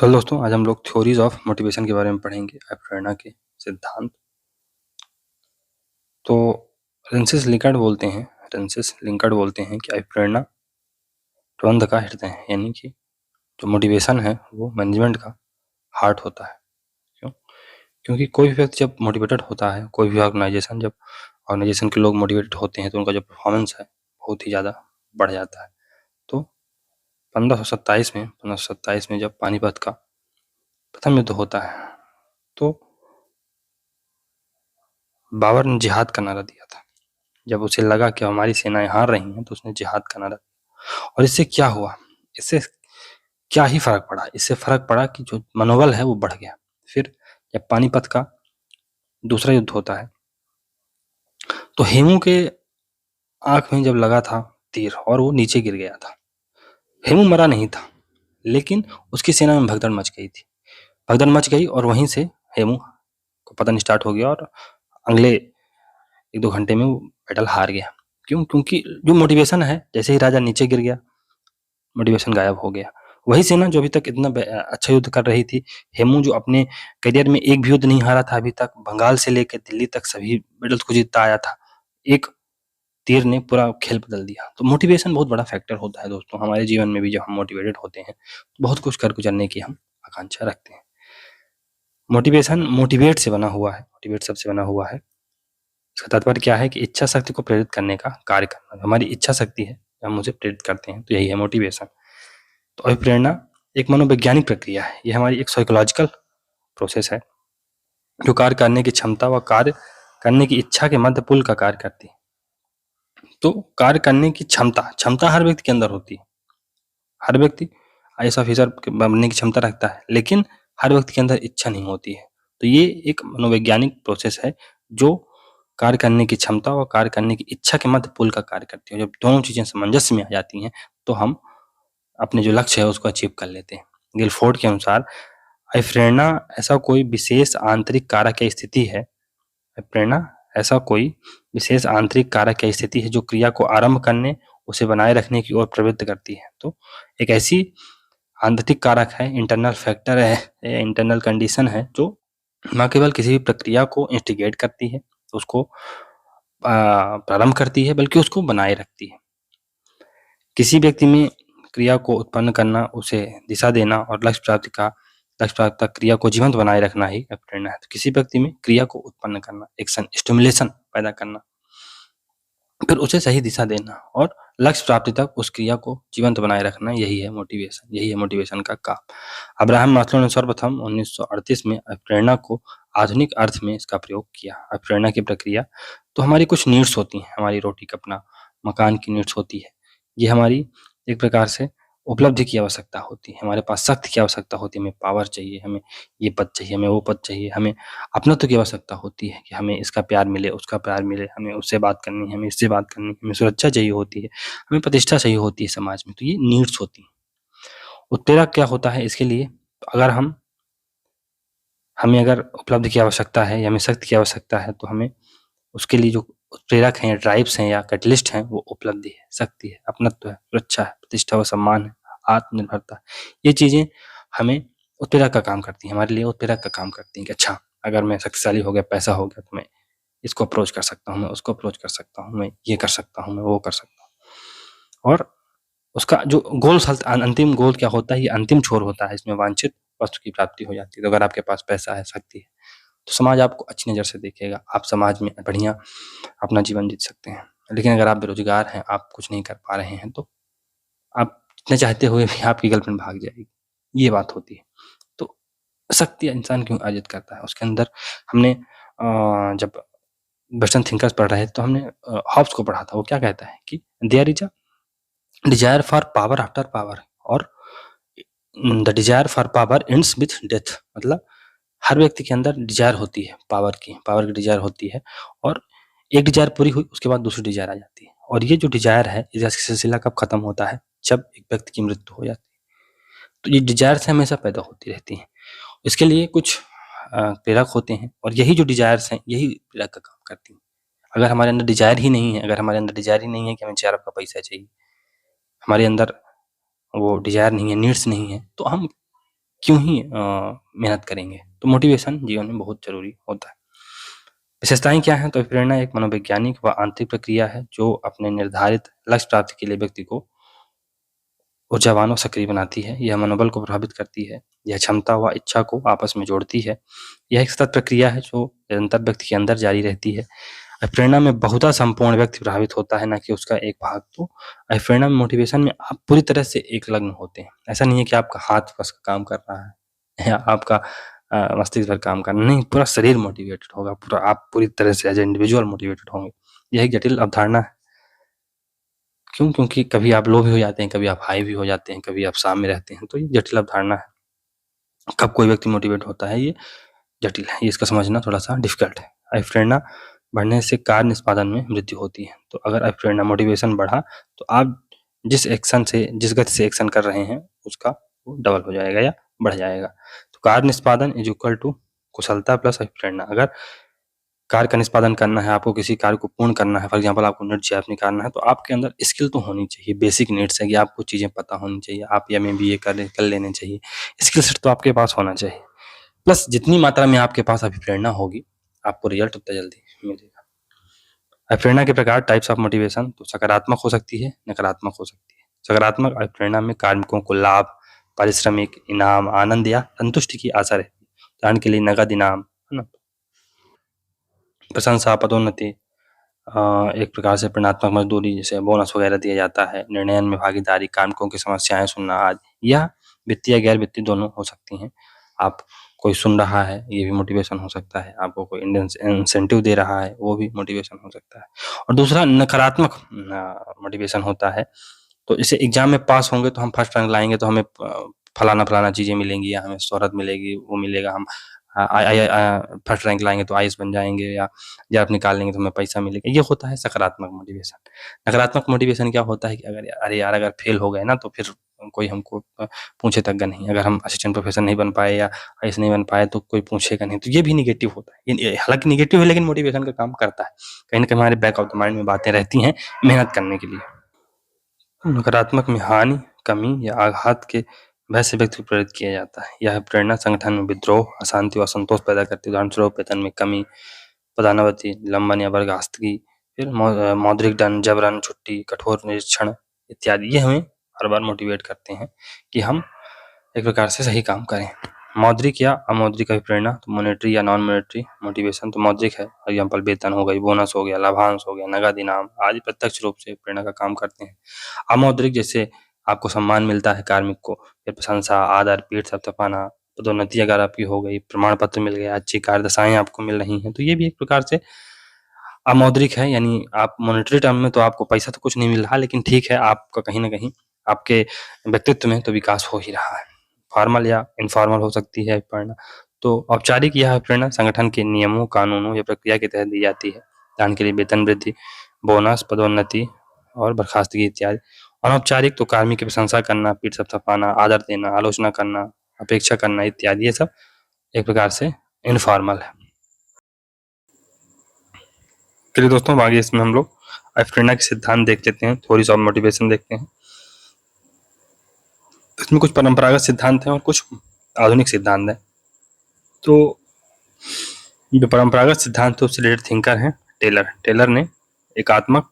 तो दोस्तों आज हम लोग थ्योरीज ऑफ मोटिवेशन के बारे में पढ़ेंगे, प्रेरणा के सिद्धांत। तो रेंसिस लिंकार्ड बोलते हैं कि प्रेरणा प्रबंध का हृदय है, यानी कि जो मोटिवेशन है वो मैनेजमेंट का हार्ट होता है। क्यों? क्योंकि कोई भी व्यक्ति जब मोटिवेटेड होता है, कोई भी ऑर्गेनाइजेशन के लोग मोटिवेटेड होते हैं तो उनका जो परफॉर्मेंस है बहुत ही ज़्यादा बढ़ जाता है। तो 1527 में जब पानीपत का प्रथम युद्ध होता है तो बाबर ने जिहाद का नारा दिया था। जब उसे लगा कि हमारी सेनाएं हार रही हैं तो उसने जिहाद का नारा दिया। और इससे क्या हुआ, इससे क्या ही फर्क पड़ा? इससे फर्क पड़ा कि जो मनोबल है वो बढ़ गया। फिर जब पानीपत का दूसरा युद्ध होता है तो हेमू के आंख में जब लगा था तीर और वो नीचे गिर गया था। हेमू मरा नहीं था, लेकिन उसकी सेना में भगदड़ मच गई और वहीं से हेमू को पतन स्टार्ट हो गया और अगले 1-2 घंटे में वो बैटल हार गया। क्यों? क्योंकि जो मोटिवेशन है, जैसे ही राजा नीचे गिर गया मोटिवेशन गायब हो गया। वही सेना जो अभी तक इतना अच्छा युद्ध कर रही थी, हेमू जो अपने करियर में एक भी युद्ध नहीं हारा था अभी तक, बंगाल से लेकर दिल्ली तक सभी बैटल्स को जीतता आया था, एक तीर ने पूरा खेल बदल दिया। तो मोटिवेशन बहुत बड़ा फैक्टर होता है दोस्तों हमारे जीवन में भी। जब हम मोटिवेटेड होते हैं तो बहुत कुछ कर गुजरने की हम आकांक्षा रखते हैं। मोटिवेशन मोटिवेट से बना हुआ है, मोटिवेट सबसे बना हुआ है। इसका तात्पर्य क्या है कि इच्छा शक्ति को प्रेरित करने का कार्य करना। हमारी इच्छा शक्ति है, हम उसे प्रेरित करते हैं, तो यही है मोटिवेशन। तो अभिप्रेरणा एक मनोवैज्ञानिक प्रक्रिया है, ये हमारी एक साइकोलॉजिकल प्रोसेस है जो कार्य करने की क्षमता व कार्य करने की इच्छा के मध्य पुल का कार्य करती है। तो कार्य करने की क्षमता हर व्यक्ति के अंदर होती है। हर व्यक्ति आईएएस ऑफिसर बनने की क्षमता रखता है, लेकिन हर व्यक्ति के अंदर इच्छा नहीं होती है। तो ये एक मनोवैज्ञानिक प्रोसेस है जो कार्य करने की क्षमता और कार्य करने की इच्छा के मध्य पुल का कार्य करती है। जब दोनों चीजें सामंजस्य में आ जाती हैं तो हम अपने जो लक्ष्य है उसको अचीव कर लेते हैं। गिलफोर्ड के अनुसार प्रेरणा ऐसा कोई विशेष आंतरिक कारक या स्थिति है, प्रेरणा ऐसा कोई विशेष आंतरिक कारक या स्थिति है जो क्रिया को आरंभ करने, उसे बनाए रखने की ओर प्रवृत्त करती है। तो एक ऐसी आंतरिक कारक है, इंटरनल फैक्टर है, इंटरनल कंडीशन है जो न केवल किसी भी प्रक्रिया को इंस्टिगेट करती है, उसको प्रारंभ करती है, बल्कि उसको बनाए रखती है। किसी व्यक्ति में क्रिया को उत्पन्न करना, उसे दिशा देना और लक्ष्य प्राप्ति तक क्रिया को जीवंत बनाए रखना ही प्रेरणा है। तो किसी व्यक्ति में क्रिया को उत्पन्न करना, एक्शन, स्टिमुलेशन पैदा करना, फिर उसे सही दिशा देना और लक्ष्य प्राप्ति तक उस क्रिया को जीवंत बनाए रखना, यही है मोटिवेशन का काम। अब्राहम मास्लो ने सर्वप्रथम 1938 में प्रेरणा को आधुनिक अर्थ में इसका प्रयोग किया। प्रेरणा की प्रक्रिया तो हमारी कुछ नीड्स होती हैं, हमारी रोटी कपड़ा मकान की नीड्स होती है, ये हमारी एक प्रकार से उपलब्धि की आवश्यकता होती है। हमारे पास शक्ति की आवश्यकता होती है, हमें पावर चाहिए, हमें ये पद चाहिए, हमें वो पद चाहिए, हमें अपनत्व की आवश्यकता होती है कि हमें इसका प्यार मिले, उसका प्यार मिले, हमें उससे बात करनी है, हमें इससे बात करनी है, हमें सुरक्षा चाहिए होती है, हमें प्रतिष्ठा चाहिए होती है समाज में। तो ये नीड्स होती हैं। उत्प्रेरक क्या होता है इसके लिए? तो अगर हमें अगर उपलब्धि की आवश्यकता है या हमें शक्ति की आवश्यकता है तो हमें उसके लिए जो उत्प्रेरक हैं, ड्राइव्स हैं या कैटलिस्ट हैं, वो उपलब्धि है, शक्ति है, अपनत्व है, सुरक्षा है, प्रतिष्ठा व सम्मान है, आत्मनिर्भरता। ये चीजें हमें उत्प्रेरक का काम करती हैं, हमारे लिए उत्प्रेरक का काम करती हैं कि अच्छा अगर मैं शक्तिशाली हो गया, पैसा हो गया, तो मैं इसको अप्रोच कर सकता हूँ, मैं उसको अप्रोच कर सकता हूँ, मैं ये कर सकता हूँ, मैं वो कर सकता हूँ। और उसका जो अंतिम गोल क्या होता है, ये अंतिम छोर होता है, इसमें वांछित वस्तु की प्राप्ति हो जाती है। तो अगर आपके पास पैसा है, शक्ति है, तो समाज आपको अच्छी नज़र से देखेगा, आप समाज में बढ़िया अपना जीवन जीत सकते हैं। लेकिन अगर आप बेरोजगार हैं, आप कुछ नहीं कर पा रहे हैं, तो आप जितना चाहते हुए भी आपकी गर्लफ्रेंड भाग जाएगी, ये बात होती है। तो शक्ति इंसान क्यों अर्जित करता है? उसके अंदर हमने जब वेस्टर्न थिंकर्स पढ़ रहे थे तो हमने हॉब्स को पढ़ा था। वो क्या कहता है कि there is a desire for power after power और the desire for power ends with death. मतलब हर व्यक्ति के अंदर डिजायर होती है, पावर की डिजायर होती है, और एक डिजायर पूरी हुई उसके बाद दूसरी डिजायर आ जाती है। और ये जो डिजायर है, इसका सिलसिला कब खत्म होता है? जब एक व्यक्ति की मृत्यु हो जाती है। तो ये डिजायर्स हमेशा पैदा होती रहती हैं। इसके लिए कुछ प्रेरक होते हैं, और यही जो डिजायर्स हैं यही प्रेरक का काम करती हैं। अगर हमारे अंदर डिजायर ही नहीं है कि हमें 4 अरब का पैसा चाहिए, हमारे अंदर वो डिजायर नहीं है, नीड्स नहीं है, तो हम क्यों ही मेहनत करेंगे। तो मोटिवेशन जीवन में बहुत ज़रूरी होता है। विशेषताएँ क्या हैं? तो प्रेरणा एक मनोवैज्ञानिक व आंतरिक प्रक्रिया है जो अपने निर्धारित लक्ष्य प्राप्ति के लिए व्यक्ति को ऊर्जावान और सक्रिय बनाती है। यह मनोबल को प्रभावित करती है। यह क्षमता व इच्छा को आपस में जोड़ती है। यह एक सतत प्रक्रिया है जो निरंतर व्यक्ति के अंदर जारी रहती है। प्रेरणा में बहुधा संपूर्ण व्यक्ति प्रभावित होता है, ना कि उसका एक भाग। तो प्रेरणा में मोटिवेशन में आप पूरी तरह से एकलग्न होते हैं। ऐसा नहीं है कि आपका हाथ बस काम कर रहा है या आपका मस्तिष्क भर काम कर रहा है, नहीं, पूरा शरीर मोटिवेटेड होगा, पूरा आप पूरी तरह से एज़ अ इंडिविजुअल मोटिवेटेड होंगे। यह एक जटिल अवधारणा है। क्यों? क्योंकि कभी आप लो भी हो जाते हैं, कभी आप हाई भी हो जाते हैं, कभी आप शाम में रहते हैं, तो ये जटिल अवधारणा है। कब कोई व्यक्ति मोटिवेट होता है, ये जटिल है, ये इसका समझना थोड़ा-सा डिफ़िकल्ट है। प्रेरणा बढ़ने से कार्य निष्पादन में वृद्धि होती है। तो अगर प्रेरणा मोटिवेशन बढ़ा, तो आप जिस गति से एक्शन कर रहे हैं, उसका वो डबल हो जाएगा या बढ़ जाएगा। तो कार्य निष्पादन इज़ इक्वल टू कुशलता प्लस प्रेरणा। अगर कार्य का निष्पादन करना है, आपको किसी कार्य को पूर्ण करना है, फॉर एग्ज़ाम्पल आपको नेट जेईई निकालना है, तो आपके अंदर स्किल तो होनी चाहिए, बेसिक नीड्स है कि आपको चीज़ें पता होनी चाहिए, आप एमएबीए कर लेने चाहिए। स्किल सेट तो आपके पास होना चाहिए। प्लस जितनी मात्रा में आपके पास अभी प्रेरणा होगी, आपको रिजल्ट उतना जल्दी मिलेगा। प्रेरणा के प्रकार, टाइप्स ऑफ मोटिवेशन, तो सकारात्मक हो सकती है, नकारात्मक हो सकती है। सकारात्मक प्रेरणा में कार्मिकों को लाभ, पारिश्रमिक, इनाम, आनंद या संतुष्टि की आशा रहती है। उदाहरण के लिए नगद इनाम, है ना? प्रशंसा, पदोन्नति, एक प्रकार से प्रेरणात्मक मजदूरी, जैसे बोनस वगैरह दिया जाता है, निर्णयन में भागीदारी, कार्मिकों की समस्याएँ सुनना आदि, या वित्तीय, गैर वित्तीय दोनों हो सकती हैं। आप कोई सुन रहा है, ये भी मोटिवेशन हो सकता है। आपको कोई इंसेंटिव दे रहा है, वो भी मोटिवेशन हो सकता है। और दूसरा नकारात्मक मोटिवेशन होता है। तो जैसे एग्ज़ाम में पास होंगे तो हम फर्स्ट रैंक लाएँगे तो हमें फलाना-फलाना चीज़ें मिलेंगी, या हमें शोहरत मिलेगी, वो मिलेगा, हम फर्स्ट रैंक लाएँगे तो आईएएस बन जाएँगे, या आप निकाल लेंगे तो हमें पैसा मिलेगा। ये होता है सकारात्मक मोटिवेशन। नकारात्मक मोटिवेशन क्या होता है कि अरे यार, अगर फेल हो गए ना तो फिर कोई हमको पूछे तक का नहीं। अगर हम असिस्टेंट प्रोफेसर नहीं बन पाए या आईएएस नहीं बन पाए तो कोई पूछेगा नहीं। तो ये भी नेगेटिव होता है। ये हालाँकि नेगेटिव है, लेकिन मोटिवेशन का काम करता है। कहीं न कहीं हमारे बैक ऑफ द माइंड में बातें रहती हैं मेहनत करने के लिए। नकारात्मक में हानि, कमी या आघात के भय से व्यक्ति को प्रेरित किया जाता है। यह प्रेरणा संगठन में विद्रोह, अशांति और असंतोष पैदा करती है। उदाहरण स्वरूप वेतन में कमी, पदान्नति, निलंबन या बर्खास्तगी, फिर मौद्रिक दंड, जबरन छुट्टी, कठोर निरीक्षण इत्यादि। ये हमें हर बार मोटिवेट करते हैं कि हम एक प्रकार से सही काम करें। मौद्रिक या अमौद्रिक अभिप्रेरणा, तो मॉनेटरी या नॉन मॉनेटरी मोटिवेशन। तो मौद्रिक है, फॉर एग्जाम्पल वेतन हो गई, बोनस हो गया, लाभांश हो गया, नगद इनाम आदि प्रत्यक्ष रूप से प्रेरणा का काम करते हैं। अमौद्रिक, जैसे आपको सम्मान मिलता है कार्मिक को, फिर प्रशंसा, आदर, पीठ थपथपाना, पदोन्नति अगर आपकी हो गई, प्रमाण पत्र मिल गया, अच्छी कार्यदशाएं आपको मिल रही हैं, तो ये भी एक प्रकार से अमौद्रिक है। यानी आप मॉनेटरी टर्म में तो आपको पैसा तो कुछ नहीं मिल रहा, लेकिन ठीक है, आपका कहीं न कहीं आपके व्यक्तित्व में तो विकास हो ही रहा है। फॉर्मल या इनफॉर्मल हो सकती है प्रेरणा। तो औपचारिक यह प्रेरणा संगठन के नियमों, कानूनों या प्रक्रिया के तहत दी जाती है। उदाहरण के लिए वेतन वृद्धि, बोनस, पदोन्नति और बर्खास्तगी इत्यादि। अनौपचारिक तो कार्मिक की प्रशंसा करना, पीठ थपथपाना, आदर देना, आलोचना करना, अपेक्षा करना इत्यादि, ये सब एक प्रकार से इनफॉर्मल है। चलिए दोस्तों, अब आगे इसमें हम लोग प्रेरणा के सिद्धांत देख लेते हैं, थ्योरीज ऑफ मोटिवेशन देखते हैं। इसमें कुछ परंपरागत सिद्धांत हैं और कुछ आधुनिक सिद्धांत हैं। तो जो परंपरागत सिद्धांत है उससे रिलेटेड थिंकर हैं टेलर ने एकात्मक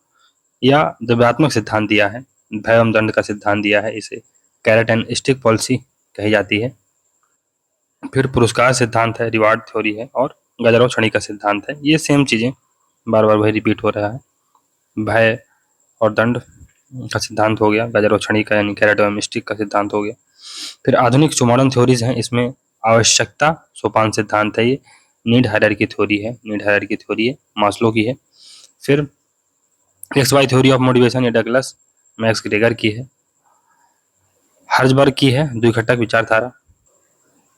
या द्रव्यात्मक सिद्धांत दिया है। भय एवं दंड का सिद्धांत दिया है, इसे कैरेट एंड स्टिक पॉलिसी कही जाती है। फिर पुरस्कार सिद्धांत है, रिवार्ड थ्योरी है, और गजराव छड़ी का सिद्धांत है। ये सेम चीजें बार बार वही रिपीट हो रहा है। भय और दंड का सिद्धांत हो गया, गजराव छड़ी का यानी कैरेट एवं स्टिक का सिद्धांत हो गया। फिर आधुनिक जो मॉडर्न थ्योरीज हैं, इसमें आवश्यकता सोपान सिद्धांत है, ये नीड हायरार्की थ्योरी है, मास्लो की है। फिर X Y theory of motivation, ये डगलस मैक्स ग्रेगर की है। हर्जबर्ग की है द्विघटक विचारधारा।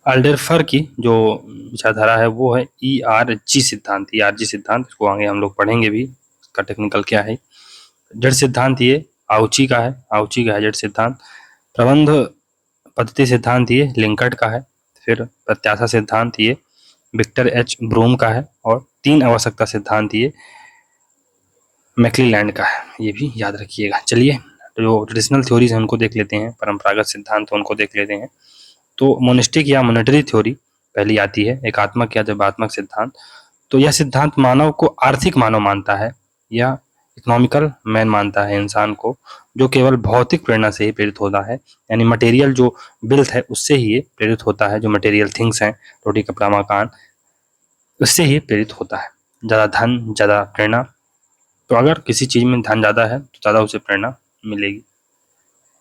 अल्डेरफर की जो विचारधारा है वो है ERG सिद्धांत, इसको आगे हम लोग पढ़ेंगे भी, इसका टेक्निकल क्या है। जड़ सिद्धांत ये आउची का है जड़ सिद्धांत। प्रबंध पद्धति सिद्धांत ये लिंकर्ट का है। फिर प्रत्याशा सिद्धांत ये विक्टर एच ब्रूम का है। और 3 आवश्यकता सिद्धांत ये मैक्लीलैंड का है, ये भी याद रखिएगा। चलिए, जो ट्रेडिशनल थ्योरीज हैं उनको देख लेते हैं, परंपरागत सिद्धांत उनको देख लेते हैं। तो मोनिस्टिक या मोनेटरी थ्योरी पहली आती है, एकात्मक या जबात्मक सिद्धांत। तो यह सिद्धांत मानव को आर्थिक मानव मानता है या इकोनॉमिकल मैन मानता है इंसान को, जो केवल भौतिक प्रेरणा से ही प्रेरित होता है, यानी मटेरियल जो बिल्थ है उससे ही ये प्रेरित होता है, जो मटेरियल थिंग्स हैं, रोटी कपड़ा मकान, उससे ही प्रेरित होता है। ज़्यादा धन, ज़्यादा प्रेरणा। तो अगर किसी चीज़ में धन ज़्यादा है तो ज़्यादा उसे प्रेरणा मिलेगी।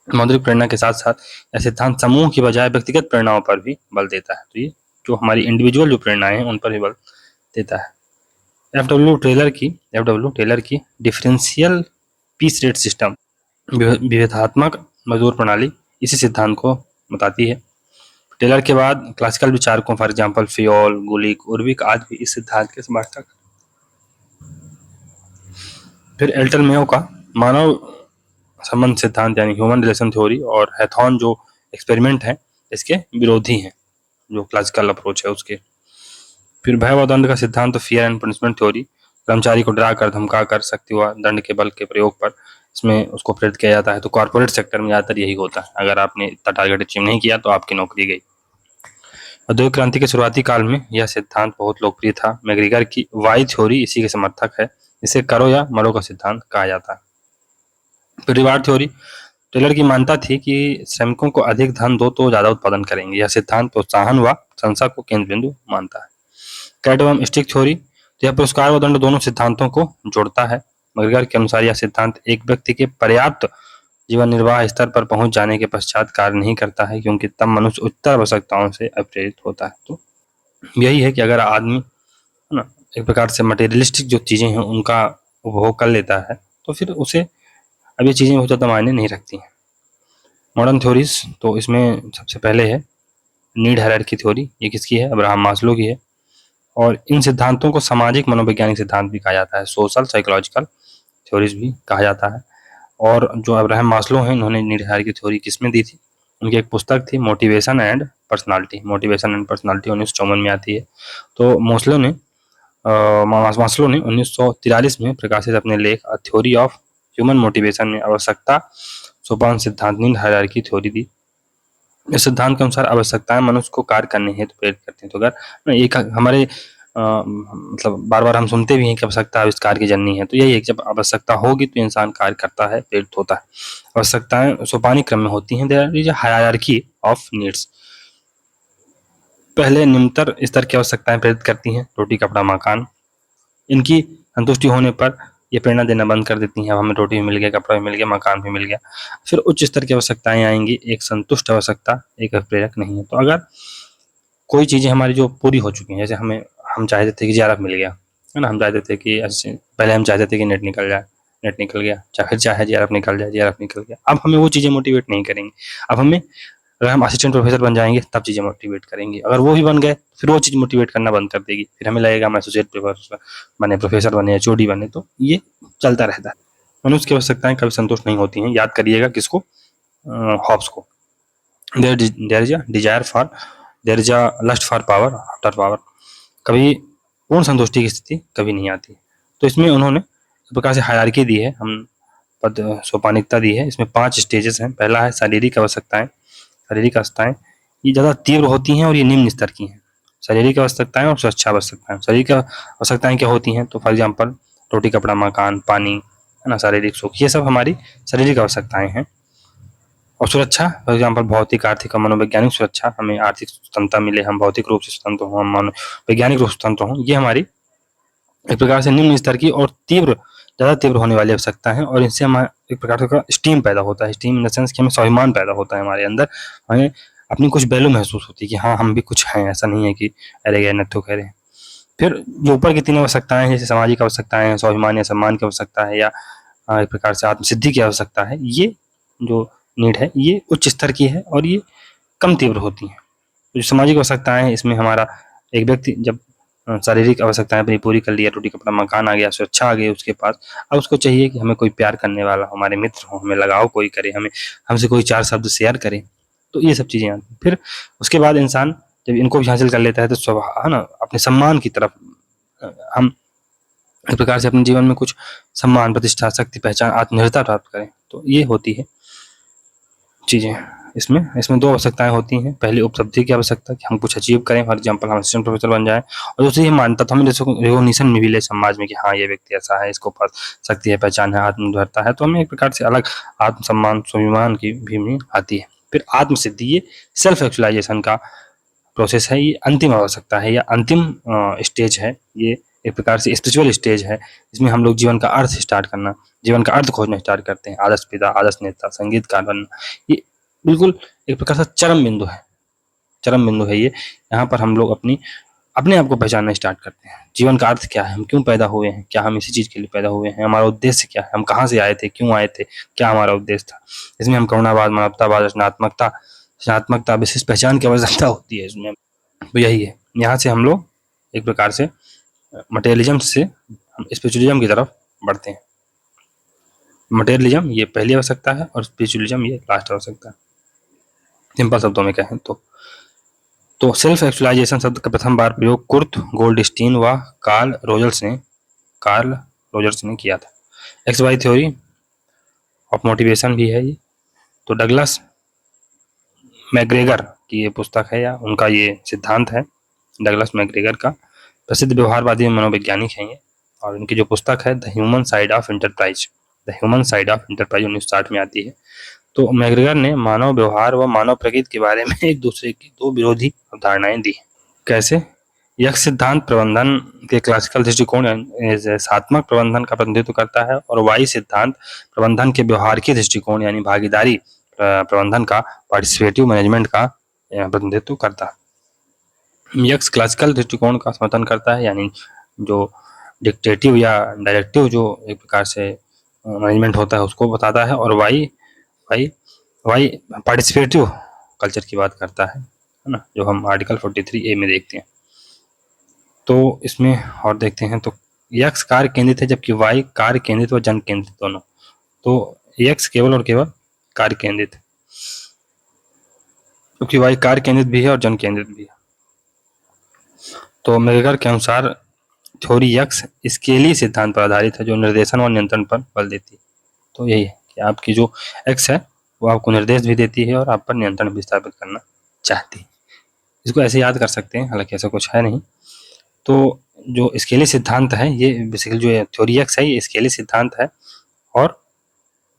मौद्रिक प्रेरणा के साथ साथ यह सिद्धांत समूह की बजाय व्यक्तिगत प्रेरणाओं पर भी बल देता है। तो ये जो हमारी इंडिविजुअल जो प्रेरणाएं हैं उन पर भी बल देता है। एफ डब्ल्यू टेलर की डिफरेंशियल पीस रेट सिस्टम, विभेदात्मक मजदूर प्रणाली, इसी सिद्धांत को बताती है। टेलर के बाद क्लासिकल विचारकों फॉर एग्जाम्पल फियोल, गुलिक, उर्विक आदि भी इस सिद्धांत के समर्थक। फिर एल्टन मेयो का मानव संबंध सिद्धांत यानी ह्यूमन रिलेशन थ्योरी और हैथॉन जो एक्सपेरिमेंट है इसके विरोधी हैं, जो क्लासिकल अप्रोच है उसके। फिर भय व दंड का सिद्धांत, फियर एंड पनिशमेंट थ्योरी, कर्मचारी को डरा कर धमका कर सकती हुआ दंड के बल के प्रयोग पर इसमें उसको प्रेरित किया जाता है। तो कॉर्पोरेट सेक्टर में ज़्यादातर यही होता है, अगर आपने इतना टारगेट अचीव नहीं किया तो आपकी नौकरी गई। औद्योगिक क्रांति के शुरुआती काल में यह सिद्धांत बहुत लोकप्रिय था। मैग्रीगर की वाई थ्योरी इसी के समर्थक है, इसे करो या मरो का सिद्धांत कहा जाता है। फिर रिवार्ड थ्योरी, टेलर की मानता थी कि श्रमिकों को अधिक धन दो तो ज्यादा उत्पादन करेंगे। यह सिद्धांत प्रोत्साहन व संसा को केंद्र बिंदु मानता है। कैट एवं स्टिक थ्योरी, तो यह पुरस्कार व दंड दोनों सिद्धांतों को जोड़ता है। मैग्रीगर के अनुसार यह सिद्धांत एक व्यक्ति के पर्याप्त जीवन निर्वाह स्तर पर पहुंच जाने के पश्चात कार्य नहीं करता है, क्योंकि तब मनुष्य उच्चतर आवश्यकताओं से अप्रेरित होता है। तो यही है कि अगर आदमी है ना एक प्रकार से मटेरियलिस्टिक जो चीजें हैं उनका उपभोग कर लेता है तो फिर उसे अब ये चीजें बहुत ज़्यादा मायने नहीं रखती हैं। मॉडर्न थ्योरीज, तो इसमें सबसे पहले है नीड हायरार्की थ्योरी। ये किसकी है? अब्राहम मास्लो की है। और इन सिद्धांतों को सामाजिक मनोवैज्ञानिक सिद्धांत भी कहा जाता है, सोशल साइकोलॉजिकल थ्योरीज भी कहा जाता है। और जो अब्राहम मास्लो हैं इन्होंने नीड हायरार्की थ्योरी किसमें दी थी? उनकी एक पुस्तक थी मोटिवेशन एंड पर्सनालिटी। 1954 में आती है। तो मास्लो ने 1943 में प्रकाशित अपने लेख a theory of human motivation में आवश्यकता सोपान सिद्धांत नीड हायरार्की थ्योरी दी। इस सिद्धांत के अनुसार आवश्यकताएं मनुष्य को कार्य करने हेतु प्रेरित करती हैं। तो अगर एक हमारे मतलब बार बार हम सुनते भी हैं कि आवश्यकता आविष्कार की जननी है, तो यही है कि जब आवश्यकता होगी तो इंसान कार्य करता है, प्रेरित होता है। आवश्यकताएं सोपानी क्रम में होती हैं। There is a hierarchy of needs. पहले निम्नतर स्तर की आवश्यकताएं प्रेरित करती हैं, रोटी कपड़ा मकान। इनकी संतुष्टि होने पर ये प्रेरणा देना बंद कर देती हैं। अब हमें रोटी भी मिल गया, कपड़ा भी मिल गया, मकान भी मिल गया। फिर उच्च स्तर की आवश्यकताएं आएंगी, एक संतुष्ट आवश्यकता, एक प्रेरक नहीं है। तो अगर कोई चीज़ें हमारी जो पूरी हो चुकी हैं, जैसे हम चाहते थे कि जीआरएफ मिल गया, है ना, हम चाहते थे कि पहले हम चाहते थे कि नेट निकल जाए, नेट निकल गया, फिर चाहे जीआरएफ निकल जाए, जीआरएफ निकल गया। अब हमें वो चीज़ें मोटिवेट नहीं करेंगी। अब हमें अगर हम असिस्टेंट प्रोफेसर बन जाएंगे तब चीज़ें मोटिवेट करेंगी। अगर वो भी बन गए फिर वो चीज़ मोटिवेट करना बंद कर देगी। फिर हमें लगेगा हम एसोसिएट प्रोफेसर बने, प्रोफेसर बने, एचओडी बने। तो ये चलता रहता है। मनुष्य की आवश्यकताएं कभी संतुष्ट नहीं होती हैं। याद करिएगा किसको? हॉब्स को। There is a desire for, there is a lust for power after power. कभी पूर्ण संतुष्टि की स्थिति कभी नहीं आती। तो इसमें उन्होंने इस प्रकार से हायरार्की दी है, हम पद सोपानिकता दी है। इसमें 5 स्टेजेस हैं। पहला है शारीरिक अवश्यकताएं। शारीरिक आवश्यकताएं ये ज़्यादा तीव्र होती हैं और ये निम्न स्तर की हैं। शारीरिक आवश्यकताएं और सुरक्षा आवश्यकताएं। शारीरिक आवश्यकताएं क्या होती हैं? तो फॉर एग्जाम्पल रोटी कपड़ा मकान, पानी, है ना, शारीरिक सुख, ये सब हमारी शारीरिक आवश्यकताएं हैं। और सुरक्षा फॉर एग्जाम्पल भौतिक, आर्थिक और मनोवैज्ञानिक सुरक्षा, हमें आर्थिक स्वतंत्रता मिले, हम भौतिक रूप से स्वतंत्र हों, हम मनोवैज्ञानिक रूप से स्वतंत्र हों, ये हमारी एक प्रकार से निम्न स्तर की और तीव्र, ज़्यादा तीव्र होने वाली आवश्यकता है। और इनसे हमारा एक प्रकार का स्टीम पैदा होता है। स्टीम इन द सेंस कि हमें स्वाभिमान पैदा होता है हमारे अंदर, हमें अपनी कुछ वैल्यू महसूस होती है कि हाँ हम भी कुछ हैं, ऐसा नहीं है कि अरे गए नत्थु कह रहे हैं। फिर जो ऊपर की 3 आवश्यकताएं हैं, जैसे सामाजिक आवश्यकताएं हैं, स्वाभिमान या सम्मान की आवश्यकता है, या एक प्रकार से आत्मसिद्धि की आवश्यकता है, ये जो नीड है ये उच्च स्तर की है और ये कम तीव्र होती हैं। जो सामाजिक आवश्यकताएं हैं इसमें हमारा एक व्यक्ति जब शारीरिक आवश्यकताएं अपनी पूरी कर लिया, रोटी कपड़ा मकान आ गया, सुरक्षा आ गई उसके पास, अब उसको चाहिए कि हमें कोई प्यार करने वाला, हमारे मित्र हो, हमें लगाव कोई करे, हमें हमसे कोई 4 शब्द शेयर करे। तो ये सब चीज़ें आती हैं। फिर उसके बाद इंसान जब इनको भी हासिल कर लेता है तो है ना, अपने सम्मान की तरफ हम एक प्रकार से अपने जीवन में कुछ सम्मान, प्रतिष्ठा, शक्ति, पहचान, आत्मनिर्भरता प्राप्त करें। तो ये होती है चीज़ें। इसमें दो आवश्यकताएं होती हैं। पहली उपलब्धि की आवश्यकता कि हम कुछ अचीव करें, फॉर एग्जाम्पल हम असिस्टेंट प्रोफेसर बन जाएं, और दूसरी ये मानता तो हमें रिकॉग्निशन में भी ले समाज में कि हाँ ये व्यक्ति ऐसा है, इसको पास शक्ति है, पहचान है, आत्मनिर्भरता है, तो हमें एक प्रकार से अलग आत्मसम्मान स्वाभिमान की भी आती है। फिर आत्मसिद्धि, ये सेल्फ एक्चुअलाइजेशन का प्रोसेस है, ये अंतिम आवश्यकता है या अंतिम स्टेज है। ये एक प्रकार से स्पिरिचुअल स्टेज है, जिसमें हम लोग जीवन का अर्थ स्टार्ट करना, जीवन का अर्थ खोजना स्टार्ट करते हैं। आदर्श पिता, आदर्श नेता, संगीतकार बनना, ये बिल्कुल एक प्रकार से चरम बिंदु है, चरम बिंदु है ये। यहाँ पर हम लोग अपने आप को पहचानना स्टार्ट करते हैं। जीवन का अर्थ क्या है, हम क्यों पैदा हुए हैं, क्या हम इसी चीज के लिए पैदा हुए हैं, हमारा उद्देश्य क्या है, हम कहाँ से आए थे, क्यों आए थे, क्या हमारा उद्देश्य था। इसमें हम करुणावाद, मानवतावाद, रचनात्मकता विशेष पहचान की आवश्यकता होती है इसमें। तो यही है, यहाँ से हम लोग एक प्रकार से मटेरियलिज्म से हम स्पिरिचुअलिज्म की तरफ बढ़ते हैं। मटेरियलिज्म ये पहली आवश्यकता है और स्पिरिचुअलिज्म ये लास्ट आवश्यकता है, सिंपल शब्दों में कहें तो सेल्फ एक्चुअलाइजेशन शब्द का प्रथम बार प्रयोग कुर्ट गोल्डस्टीन व कार्ल रोजर्स ने किया था। X Y theory of motivation भी है ये। तो डगलस मैकग्रेगर की ये पुस्तक है या उनका ये सिद्धांत है, डगलस मैकग्रेगर का, प्रसिद्ध व्यवहारवादी मनोवैज्ञानिक हैं ये। और इनकी जो पुस्तक है the human side of enterprise 1960 में आती है। तो मैकग्रेगर ने मानव व्यवहार व मानव प्रकृति के बारे में एक दूसरे की दो विरोधी अवधारणाएं दी। कैसे? यह सिद्धांत प्रबंधन के क्लासिकल दृष्टिकोण सात्मक प्रबंधन का प्रतिनिधित्व करता है, और वाई सिद्धांत प्रबंधन के व्यवहार के दृष्टिकोण यानी भागीदारी प्रबंधन का, पार्टिसिपेटिव मैनेजमेंट का प्रतिनिधित्व करता है। यक्स क्लासिकल दृष्टिकोण का समर्थन करता है, यानी जो डिक्टेटिव या डायरेक्टिव जो एक प्रकार से मैनेजमेंट होता है उसको बताता है, और वाई पार्टिसिपेटिव कल्चर की बात करता है ना, जो हम आर्टिकल 43A में देखते हैं। तो इसमें और देखते हैं तो यक्स कार्य केंद्रित है, जबकि वाई कार्य केंद्रित व जन केंद्रित दोनों। तो यक्स केवल और केवल कार्य केंद्रित है, क्योंकि वाई कार्य केंद्रित भी है और जन केंद्रित भी है। तो मैकग्रेगर के अनुसार थ्योरी यक्स स्केली सिद्धांत पर आधारित है, जो निर्देशन और नियंत्रण पर बल देती है। तो यही है कि आपकी जो एक्स है वो आपको निर्देश भी देती है और आप पर नियंत्रण भी स्थापित करना चाहती है। इसको ऐसे याद कर सकते हैं, हालांकि ऐसा कुछ है नहीं। तो जो स्केली सिद्धांत है ये बेसिकली जो थ्योरी एक्स है ये स्केली सिद्धांत है, और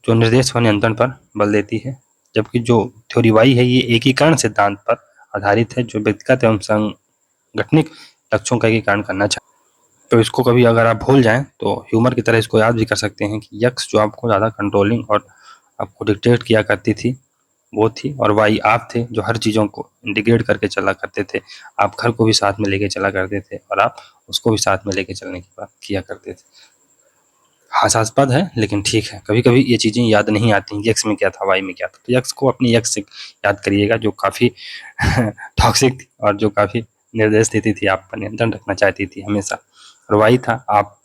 जो निर्देश व नियंत्रण पर बल देती है, जबकि जो थ्योरी वाई है ये एकीकरण सिद्धांत पर आधारित है, जो व्यक्तिगत एवं संगठनिक लक्ष्यों का एकीकरण करना चाहिए। तो इसको कभी अगर आप भूल जाएं तो ह्यूमर की तरह इसको याद भी कर सकते हैं कि यक्स जो आपको ज़्यादा कंट्रोलिंग और आपको डिक्टेट किया करती थी वो थी, और वाई आप थे जो हर चीज़ों को इंटीग्रेट करके चला करते थे। आप घर को भी साथ में लेके चला करते थे और आप उसको भी साथ में लेके चलने की बात किया करते थे। हास्यास्पद है लेकिन ठीक है, कभी कभी ये चीज़ें याद नहीं आती, यक्स में क्या था, वाई में क्या था। तो यक्स को अपनी यक्स से याद करिएगा जो काफ़ी टॉक्सिक थी और जो काफ़ी निर्देश देती थी, आप पर नियंत्रण रखना चाहती थी हमेशा। और वाई था,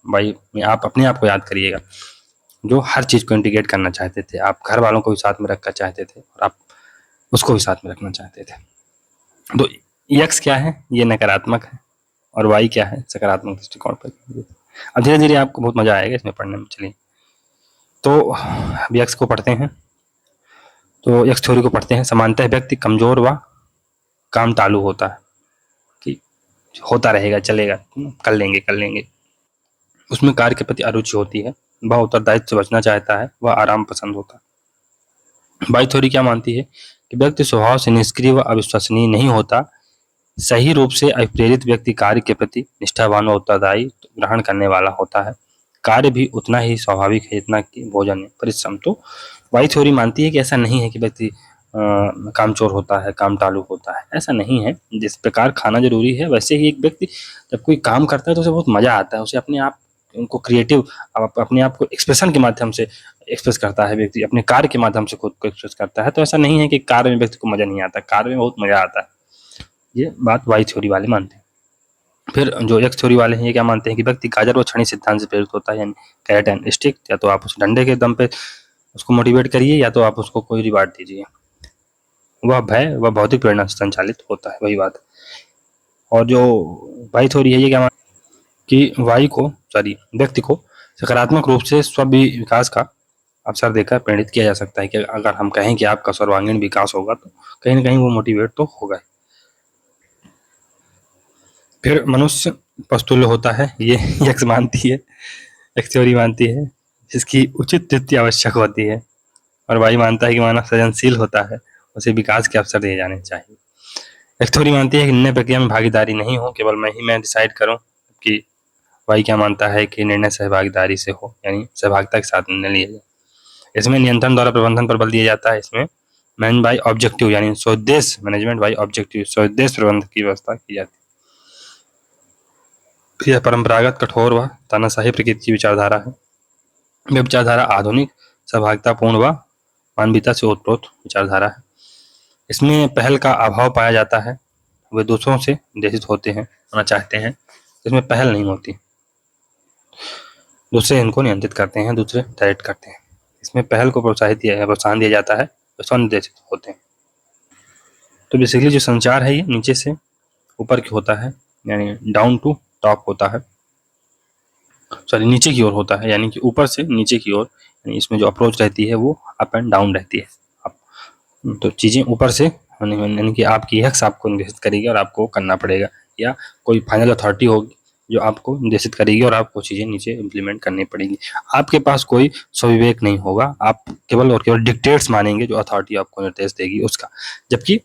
वाई में आप अपने आप को याद करिएगा जो हर चीज़ को इंटीग्रेट करना चाहते थे। आप घर वालों को भी साथ में रखना चाहते थे और आप उसको भी साथ में रखना चाहते थे। तो यक्स क्या है, ये नकारात्मक है, और वाई क्या है, सकारात्मक दृष्टिकोण पर। अब धीरे धीरे आपको बहुत मजा आएगा इसमें पढ़ने में। चलिए तो अब यक्स को पढ़ते हैं, तो यक्स थ्योरी को पढ़ते हैं। समानतः व्यक्ति कमजोर व काम टालू होता है, कि होता रहेगा, चलेगा, कर लेंगे। उसमें कार्य के प्रति अरुचि होती है, वह उत्तरदायित्व से बचना चाहता है, वह आराम पसंद होता है। वाई थ्योरी क्या मानती है कि व्यक्ति स्वभाव से निष्क्रिय व अविश्वसनीय नहीं होता। सही रूप से अप्रेरित व्यक्ति कार्य के प्रति निष्ठावान व उत्तरदायी ग्रहण करने वाला होता है। कार्य भी उतना ही स्वाभाविक है जितना कि भोजन है, परिश्रम। तो वाई थ्योरी मानती है कि ऐसा नहीं है कि व्यक्ति कामचोर होता है, काम टालू होता है, ऐसा नहीं है। जिस प्रकार खाना जरूरी है वैसे ही एक व्यक्ति जब कोई काम करता है तो उसे बहुत मजा आता है, उसे अपने आप उनको क्रिएटिव अपने आप को एक्सप्रेशन के माध्यम से एक्सप्रेस करता है, व्यक्ति अपने कार्य के माध्यम से खुद को एक्सप्रेस करता है। तो ऐसा नहीं है कि कार्य में व्यक्ति को मजा नहीं आता, कार्य में बहुत मजा आता है। ये बात वाई थ्योरी वाले मानते हैं। फिर जो एक्स थ्योरी वाले हैं ये क्या मानते हैं कि व्यक्ति गाजर व छड़ी सिद्धांत से प्रेरित होता है, यानी कैरेट एंड स्टिक। या तो आप उस डंडे के दम पे उसको मोटिवेट करिए या तो आप उसको कोई रिवार्ड दीजिए। वह भय व भौतिक प्रेरणा से संचालित होता है, वही बात। और जो वाई थ्योरी है ये क्या कि व्यक्ति को सकारात्मक रूप से स्व विकास का अवसर देकर प्रेरित किया जा सकता है कि अगर हम कहें कि आपका सर्वांगीण विकास होगा तो कहीं ना कहीं वो मोटिवेट तो होगा। फिर मनुष्य पस्तुल्य होता है, ये यक्स मानती है, एक थ्योरी मानती है जिसकी उचित तृप्ति आवश्यक होती है, और वाई मानता है कि मानव सृजनशील होता है, उसे विकास के अवसर दिए जाने चाहिए। एक थ्योरी मानती है कि निर्णय प्रक्रिया में भागीदारी नहीं हो, केवल मैं डिसाइड करूं, कि वाई क्या मानता है कि निर्णय सहभागीदारी से हो, यानी सहभागिता के साथ निर्णय लिया जाए। इसमें नियंत्रण द्वारा प्रबंधन पर बल दिया जाता है। इसमें मैनेज बाय ऑब्जेक्टिव यानी स्वोद्देश्य, मैनेजमेंट बाय ऑब्जेक्टिव स्वोद्देश्य प्रबंधन की व्यवस्था की जाती है। यह परंपरागत कठोर व तानाशाही प्रकृति की विचारधारा है। यह विचारधारा आधुनिक सहभागितापूर्ण व मानवीयता से ओतप्रोत विचारधारा है। इसमें पहल का अभाव पाया जाता है, वे दूसरों से निर्देशित होते हैं, होना चाहते हैं, इसमें पहल नहीं होती, दूसरे इनको नियंत्रित करते हैं, दूसरे डायरेक्ट करते हैं। इसमें पहल को प्रोत्साहन दिया जाता है, वे स्वनिर्देशित होते हैं। तो बेसिकली जो संचार है ये नीचे से ऊपर की होता है, यानी डाउन टू टॉप होता है, सॉरी नीचे की ओर होता है, यानी कि ऊपर से नीचे की ओर, यानी इसमें जो अप्रोच रहती है वो अप एंड डाउन रहती है। तो चीज़ें ऊपर से, यानी कि आपकी हक्स आपको निर्देशित करेगी और आपको करना पड़ेगा, या कोई फाइनल अथॉरिटी होगी जो आपको निर्देशित करेगी और आपको चीज़ें नीचे इम्प्लीमेंट करनी पड़ेगी। आपके पास कोई स्वविवेक नहीं होगा, आप केवल और केवल डिक्टेट्स मानेंगे जो अथॉरिटी आपको निर्देश देगी उसका। जबकि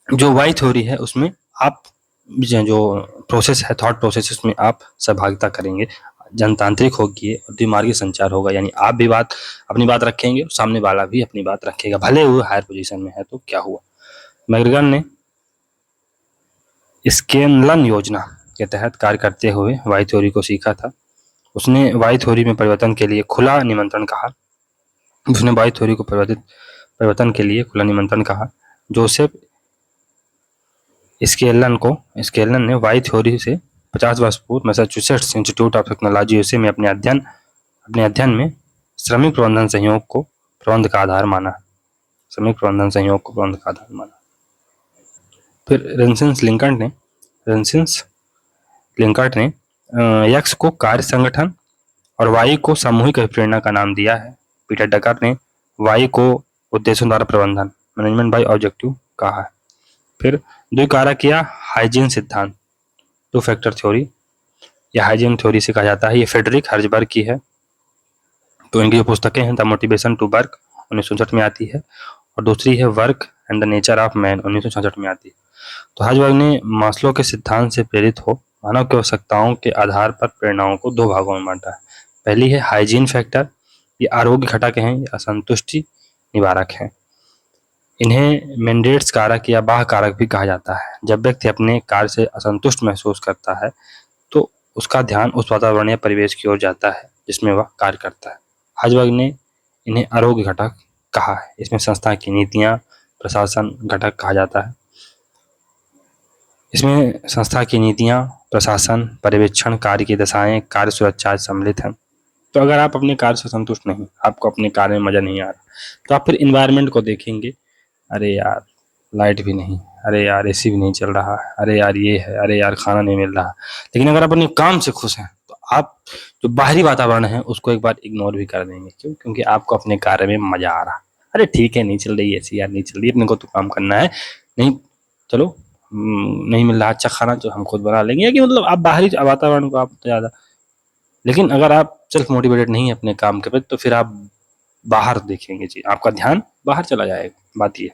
जो वाई थ्योरी है उसमें आप जो प्रोसेस है, थॉट प्रोसेस, उसमें आप सहभागिता करेंगे, जनतांत्रिक होगी और द्विमार्गी संचार होगा, यानी आप भी अपनी बात रखेंगे और सामने वाला भी अपनी बात रखेगा, भले वो हायर पोजीशन में है तो क्या हुआ। मैग्रेगर ने स्केनलन योजना के तहत कार्य करते हुए वाई थ्योरी को सीखा था। उसने वाई थ्योरी में परिवर्तन के लिए खुला निमंत्रण कहा। उसने वाई थ्योरी को परिवर्तन के लिए खुला निमंत्रण कहा। जोसेफ स्केलन ने वाई थ्योरी से 50 वर्ष पूर्व Massachusetts institute of technology USA में अपने अध्ययन में श्रमिक प्रबंधन संयोग को प्रबंध का आधार माना। श्रमिक प्रबंधन संयोग को प्रबंध का आधार माना। फिर रेंसिन्स लिंकर्ट ने यक्स को कार्य संगठन और वाई को सामूहिक अभिप्रेरणा का नाम दिया है। पीटर डकर ने वाई को उद्देश्यों द्वारा प्रबंधन, मैनेजमेंट बाय ऑब्जेक्टिव कहा है। फिर द्विकारक या हाइजीन सिद्धांत, टू फैक्टर थ्योरी या हाइजीन थ्योरी से कहा जाता है। ये फ्रेडरिक हर्जबर्ग की है। तो इनकी जो पुस्तकें हैं, द मोटिवेशन टू वर्क 1964 में आती है, और दूसरी है work and the nature of man 1966 में आती है। तो हर्जबर्ग ने मास्लो के सिद्धांत से प्रेरित हो मानव की आवश्यकताओं के आधार पर प्रेरणाओं को दो भागों में बांटा है। पहली है हाइजीन फैक्टर, ये आरोग्य घटक हैं, ये असंतुष्टि निवारक हैं। इन्हें मैंडेट्स कारक या बाह्य कारक भी कहा जाता है। जब व्यक्ति अपने कार्य से असंतुष्ट महसूस करता है तो उसका ध्यान उस वातावरण या परिवेश की ओर जाता है जिसमें वह कार्य करता है। हर्जबर्ग ने इन्हें आरोग्य घटक कहा है। इसमें संस्था की नीतियां, प्रशासन घटक कहा जाता है। इसमें संस्था की नीतियां, प्रशासन, पर्यवेक्षण, कार्य की दशाएं, कार्य सुरक्षा सम्मिलित हैं। तो अगर आप अपने कार्य से संतुष्ट नहीं, आपको अपने कार्य में मजा नहीं आ रहा, तो आप फिर इन्वायरमेंट को देखेंगे, अरे यार लाइट भी नहीं, अरे यार एसी भी नहीं चल रहा है, अरे यार ये है, अरे यार खाना नहीं मिल रहा। लेकिन अगर आप अपने काम से खुश हैं तो आप जो बाहरी वातावरण है उसको एक बार इग्नोर भी कर देंगे। क्यों? क्योंकि आपको अपने कार्य में मजा आ रहा। अरे ठीक है, नहीं चल रही एसी यार, नहीं चल रही, अपने को तो काम करना है, नहीं चलो नहीं मिल रहा अच्छा खाना तो हम खुद बना लेंगे, या कि मतलब आप बाहरी वातावरण को आप ज़्यादा। लेकिन अगर आप सेल्फ मोटिवेटेड नहीं है अपने काम के प्रति तो फिर आप बाहर देखेंगे जी, आपका ध्यान बाहर चला जाएगा। बात ये।